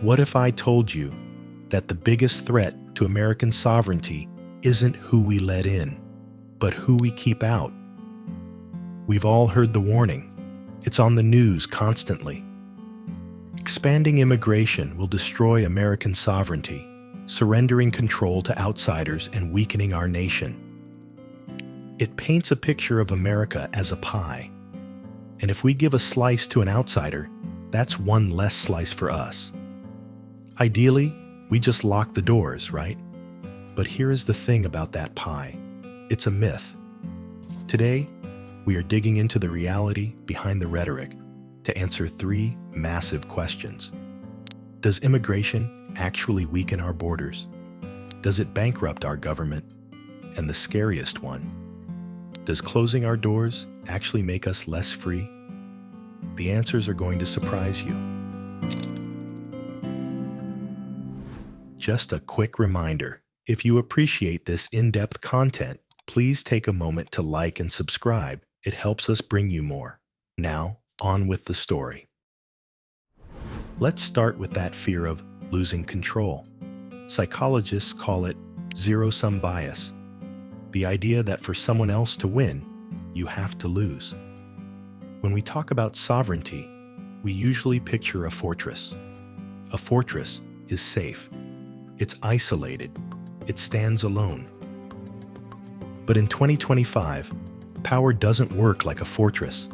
What if I told you that the biggest threat to American sovereignty isn't who we let in, but who we keep out? We've all heard the warning. It's on the news constantly. Expanding immigration will destroy American sovereignty, surrendering control to outsiders and weakening our nation. It paints a picture of America as a pie. And if we give a slice to an outsider, that's one less slice for us. Ideally, we just lock the doors, right? But here is the thing about that pie. It's a myth. Today, we are digging into the reality behind the rhetoric to answer three massive questions. Does immigration actually weaken our borders? Does it bankrupt our government? And the scariest one, does closing our doors actually make us less free? The answers are going to surprise you. Just a quick reminder, if you appreciate this in-depth content, please take a moment to like and subscribe. It helps us bring you more. Now, on with the story. Let's start with that fear of losing control. Psychologists call it zero-sum bias, the idea that for someone else to win, you have to lose. When we talk about sovereignty, we usually picture a fortress. A fortress is safe. It's isolated. It stands alone. But in 2025, power doesn't work like a fortress.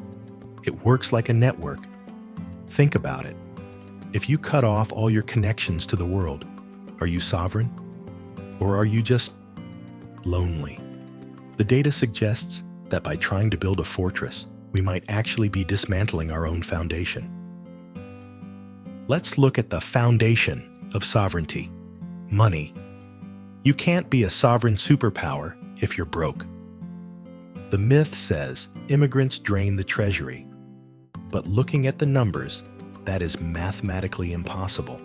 It works like a network. Think about it. If you cut off all your connections to the world, are you sovereign? Or are you just lonely? The data suggests that by trying to build a fortress, we might actually be dismantling our own foundation. Let's look at the foundation of sovereignty: money. You can't be a sovereign superpower if you're broke. The myth says immigrants drain the treasury, but looking at the numbers, that is mathematically impossible.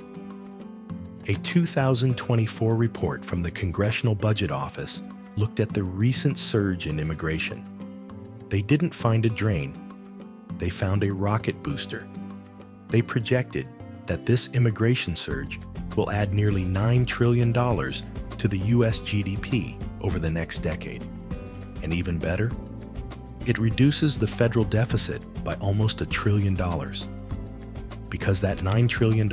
A 2024 report from the Congressional Budget Office looked at the recent surge in immigration. They didn't find a drain. They found a rocket booster. They projected that this immigration surge will add nearly $9 trillion to the U.S. GDP over the next decade. And even better, it reduces the federal deficit by almost $1 trillion. Because that $9 trillion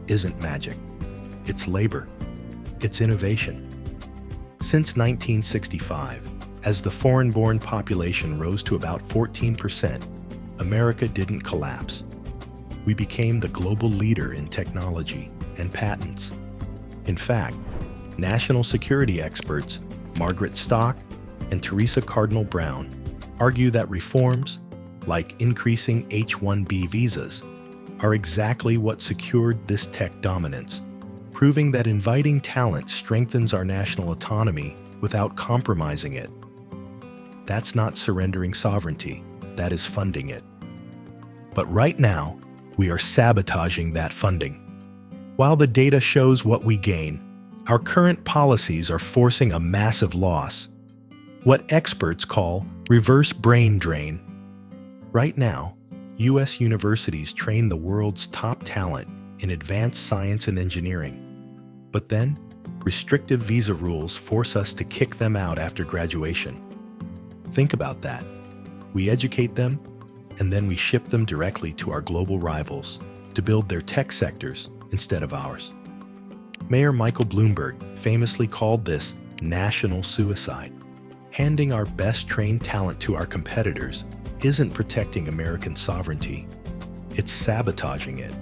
isn't magic. It's labor. It's innovation. Since 1965, as the foreign-born population rose to about 14%, America didn't collapse. We became the global leader in technology and patents. In fact, national security experts Margaret Stock and Teresa Cardinal Brown argue that reforms, like increasing H-1B visas, are exactly what secured this tech dominance, proving that inviting talent strengthens our national autonomy without compromising it. That's not surrendering sovereignty, that is funding it. But right now, we are sabotaging that funding. While the data shows what we gain, our current policies are forcing a massive loss, what experts call reverse brain drain. Right now, U.S. universities train the world's top talent in advanced science and engineering. But then, restrictive visa rules force us to kick them out after graduation. Think about that. We educate them, and then we ship them directly to our global rivals to build their tech sectors instead of ours. Mayor Michael Bloomberg famously called this national suicide. Handing our best trained talent to our competitors isn't protecting American sovereignty. It's sabotaging it.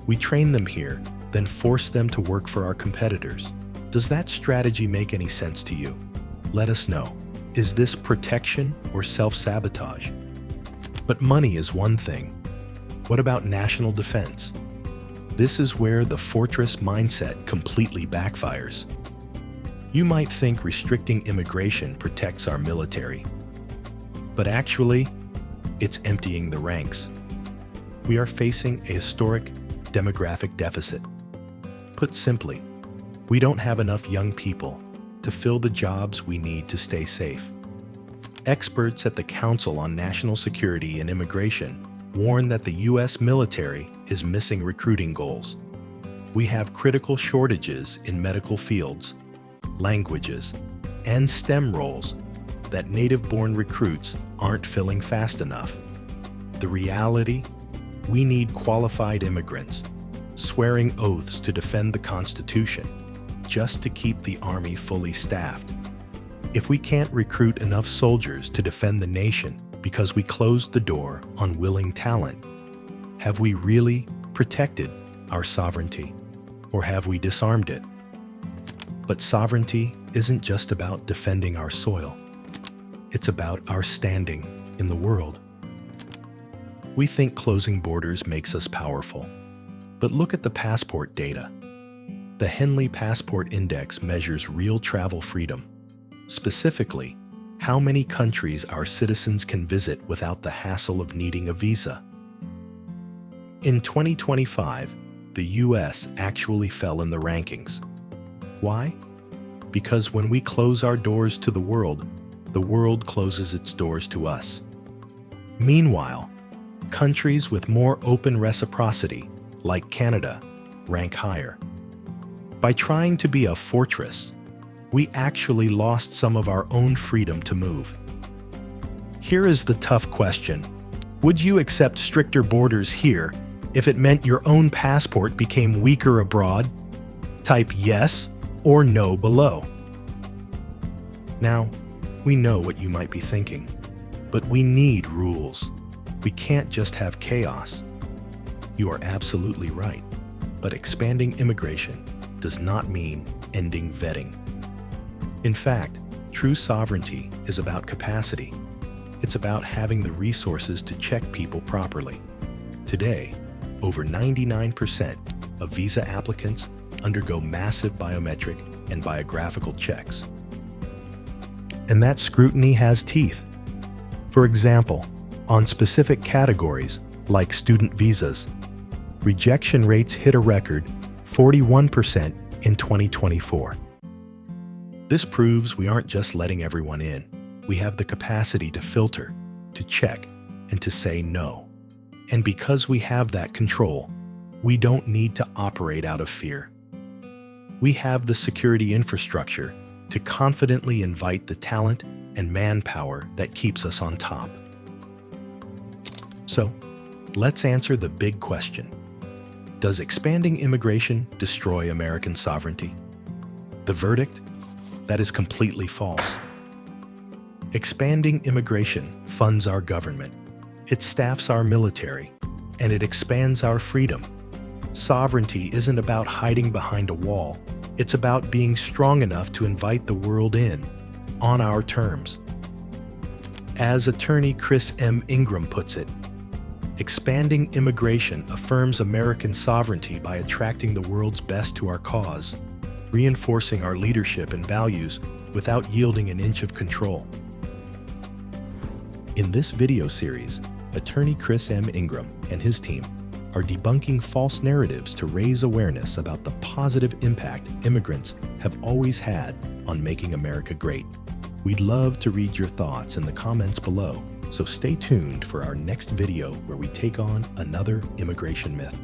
We train them here, then force them to work for our competitors. Does that strategy make any sense to you? Let us know. Is this protection or self-sabotage? But money is one thing. What about national defense? This is where the fortress mindset completely backfires. You might think restricting immigration protects our military, but actually, it's emptying the ranks. We are facing a historic demographic deficit. Put simply, we don't have enough young people to fill the jobs we need to stay safe. Experts at the Council on National Security and Immigration warn that the U.S. military is missing recruiting goals. We have critical shortages in medical fields, languages, and STEM roles that native-born recruits aren't filling fast enough. The reality? We need qualified immigrants, swearing oaths to defend the Constitution, just to keep the Army fully staffed. If we can't recruit enough soldiers to defend the nation because we closed the door on willing talent, have we really protected our sovereignty, or have we disarmed it? But sovereignty isn't just about defending our soil. It's about our standing in the world. We think closing borders makes us powerful, but look at the passport data. The Henley Passport Index measures real travel freedom, specifically how many countries our citizens can visit without the hassle of needing a visa. In 2025, the US actually fell in the rankings. Why? Because when we close our doors to the world closes its doors to us. Meanwhile, countries with more open reciprocity, like Canada, rank higher. By trying to be a fortress, we actually lost some of our own freedom to move. Here is the tough question. Would you accept stricter borders here if it meant your own passport became weaker abroad? Type yes or no below. Now, we know what you might be thinking, but we need rules. We can't just have chaos. You are absolutely right, but expanding immigration does not mean ending vetting. In fact, true sovereignty is about capacity. It's about having the resources to check people properly. Today, over 99% of visa applicants undergo massive biometric and biographical checks. And that scrutiny has teeth. For example, on specific categories like student visas, rejection rates hit a record 41% in 2024. This proves we aren't just letting everyone in. We have the capacity to filter, to check, and to say no. And because we have that control, we don't need to operate out of fear. We have the security infrastructure to confidently invite the talent and manpower that keeps us on top. So, let's answer the big question. Does expanding immigration destroy American sovereignty? The verdict? That is completely false. Expanding immigration funds our government, it staffs our military, and it expands our freedom. Sovereignty isn't about hiding behind a wall. It's about being strong enough to invite the world in, on our terms. As Attorney Chris Ingram puts it, expanding immigration affirms American sovereignty by attracting the world's best to our cause, reinforcing our leadership and values without yielding an inch of control. In this video series, Attorney Chris Ingram and his team are debunking false narratives to raise awareness about the positive impact immigrants have always had on making America great. We'd love to read your thoughts in the comments below, so stay tuned for our next video where we take on another immigration myth.